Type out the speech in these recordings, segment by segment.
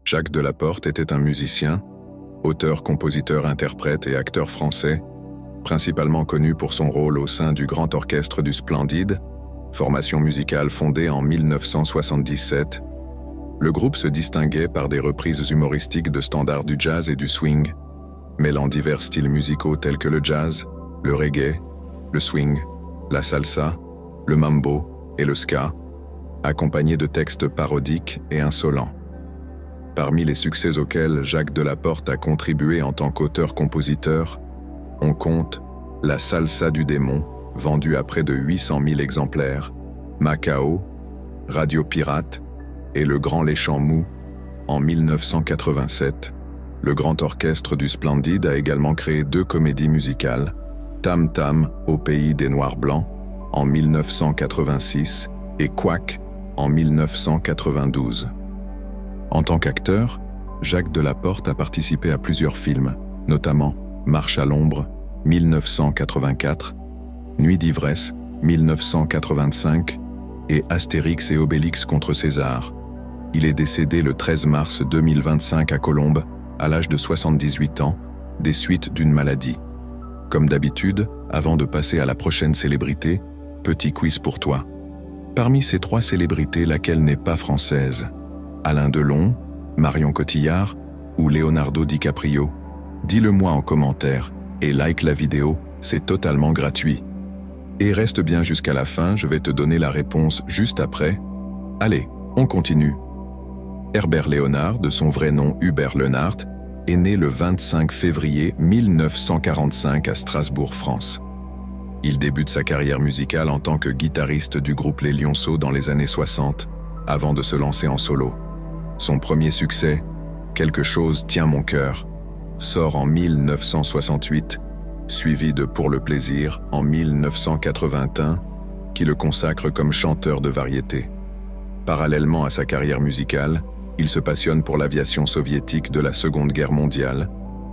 Jacques Delaporte était un musicien, auteur, compositeur, interprète et acteur français, principalement connu pour son rôle au sein du Grand Orchestre du Splendide, formation musicale fondée en 1977. Le groupe se distinguait par des reprises humoristiques de standards du jazz et du swing, mêlant divers styles musicaux tels que le jazz, le reggae, le swing, la salsa, le mambo et le ska, accompagnés de textes parodiques et insolents. Parmi les succès auxquels Jacques Delaporte a contribué en tant qu'auteur-compositeur, on compte La Salsa du démon, vendue à près de 800 000 exemplaires, Macao, Radio Pirate et Le Grand Léchant Mou. En 1987, le Grand Orchestre du Splendide a également créé 2 comédies musicales, Tam Tam au pays des Noirs Blancs en 1986 et Quack en 1992. En tant qu'acteur, Jacques Delaporte a participé à plusieurs films, notamment Marche à l'ombre, 1984, Nuit d'ivresse, 1985 et Astérix et Obélix contre César. Il est décédé le 13 mars 2025 à Colombes, à l'âge de 78 ans, des suites d'une maladie. Comme d'habitude, avant de passer à la prochaine célébrité, petit quiz pour toi. Parmi ces 3 célébrités, laquelle n'est pas française? Alain Delon, Marion Cotillard ou Leonardo DiCaprio? Dis-le-moi en commentaire et like la vidéo, c'est totalement gratuit. Et reste bien jusqu'à la fin, je vais te donner la réponse juste après. Allez, on continue. Herbert Léonard, de son vrai nom Hubert Lenart, est né le 25 février 1945 à Strasbourg, France. Il débute sa carrière musicale en tant que guitariste du groupe Les Lionceaux dans les années 60, avant de se lancer en solo. Son premier succès, Quelque chose tient mon cœur, sort en 1968, suivi de Pour le plaisir en 1981, qui le consacre comme chanteur de variété. Parallèlement à sa carrière musicale, il se passionne pour l'aviation soviétique de la Seconde Guerre mondiale,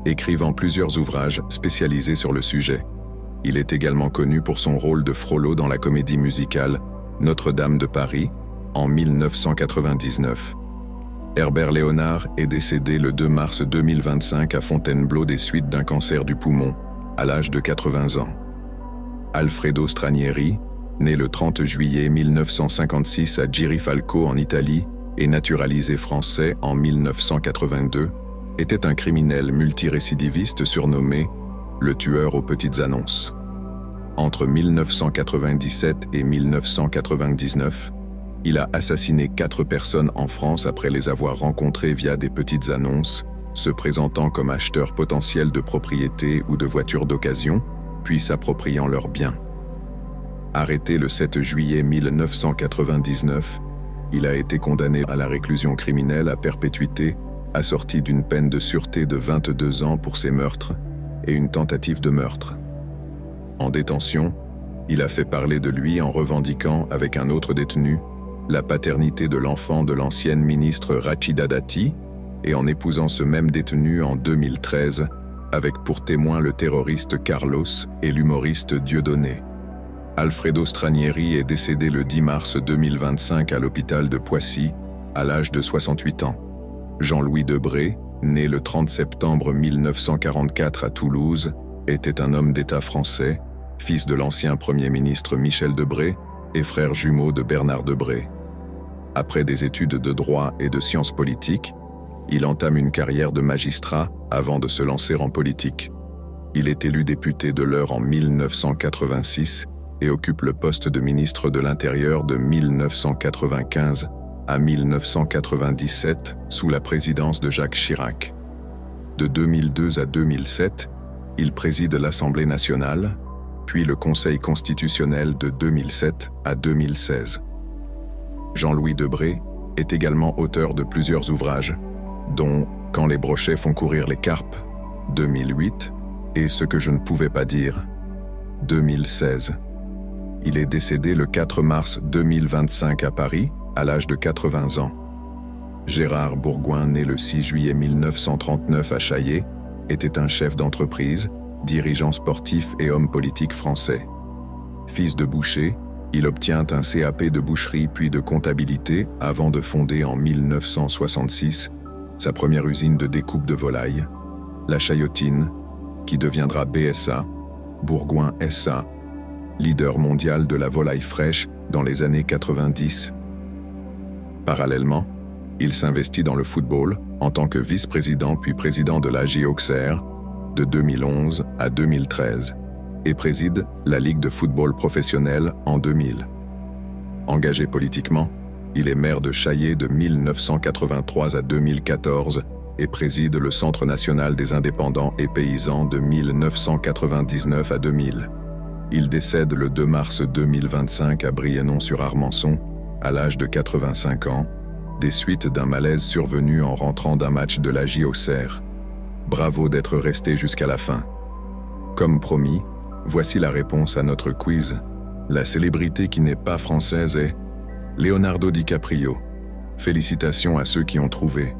écrivant plusieurs ouvrages spécialisés sur le sujet. Il est également connu pour son rôle de Frollo dans la comédie musicale Notre-Dame de Paris en 1999. Herbert Léonard est décédé le 2 mars 2025 à Fontainebleau des suites d'un cancer du poumon, à l'âge de 80 ans. Alfredo Stranieri, né le 30 juillet 1956 à Girifalco en Italie et naturalisé français en 1982, était un criminel multirécidiviste surnommé le tueur aux petites annonces. Entre 1997 et 1999, il a assassiné 4 personnes en France après les avoir rencontrées via des petites annonces, se présentant comme acheteurs potentiels de propriétés ou de voitures d'occasion, puis s'appropriant leurs biens. Arrêté le 7 juillet 1999, il a été condamné à la réclusion criminelle à perpétuité, assortie d'une peine de sûreté de 22 ans pour ses meurtres et une tentative de meurtre. En détention, il a fait parler de lui en revendiquant, avec un autre détenu, la paternité de l'enfant de l'ancienne ministre Rachida Dati et en épousant ce même détenu en 2013, avec pour témoins le terroriste Carlos et l'humoriste Dieudonné. Alfredo Stranieri est décédé le 10 mars 2025 à l'hôpital de Poissy, à l'âge de 68 ans. Jean-Louis Debré, né le 30 septembre 1944 à Toulouse, était un homme d'État français, fils de l'ancien Premier ministre Michel Debré et frère jumeau de Bernard Debré. Après des études de droit et de sciences politiques, il entame une carrière de magistrat avant de se lancer en politique. Il est élu député de l'Eure en 1986 et occupe le poste de ministre de l'Intérieur de 1995 à 1997 sous la présidence de Jacques Chirac. De 2002 à 2007, il préside l'Assemblée nationale, puis le Conseil constitutionnel de 2007 à 2016. Jean-Louis Debré est également auteur de plusieurs ouvrages, dont Quand les brochets font courir les carpes, 2008, et Ce que je ne pouvais pas dire, 2016. Il est décédé le 4 mars 2025 à Paris, à l'âge de 80 ans. Gérard Bourgoin, né le 6 juillet 1939 à Chaillé, était un chef d'entreprise, dirigeant sportif et homme politique français. Fils de boucher, il obtient un CAP de boucherie puis de comptabilité avant de fonder en 1966 sa première usine de découpe de volailles, la Chaillotine, qui deviendra BSA, Bourgoin SA, leader mondial de la volaille fraîche dans les années 90. Parallèlement, il s'investit dans le football en tant que vice-président puis président de l'AJ Auxerre de 2011 à 2013 et préside la Ligue de football professionnel en 2000. Engagé politiquement, il est maire de Chaillé de 1983 à 2014 et préside le Centre national des indépendants et paysans de 1999 à 2000. Il décède le 2 mars 2025 à Brienon-sur-Armançon, à l'âge de 85 ans, des suites d'un malaise survenu en rentrant d'un match de l'AJ Auxerre. Bravo d'être resté jusqu'à la fin. Comme promis, voici la réponse à notre quiz. La célébrité qui n'est pas française est Leonardo DiCaprio. Félicitations à ceux qui ont trouvé.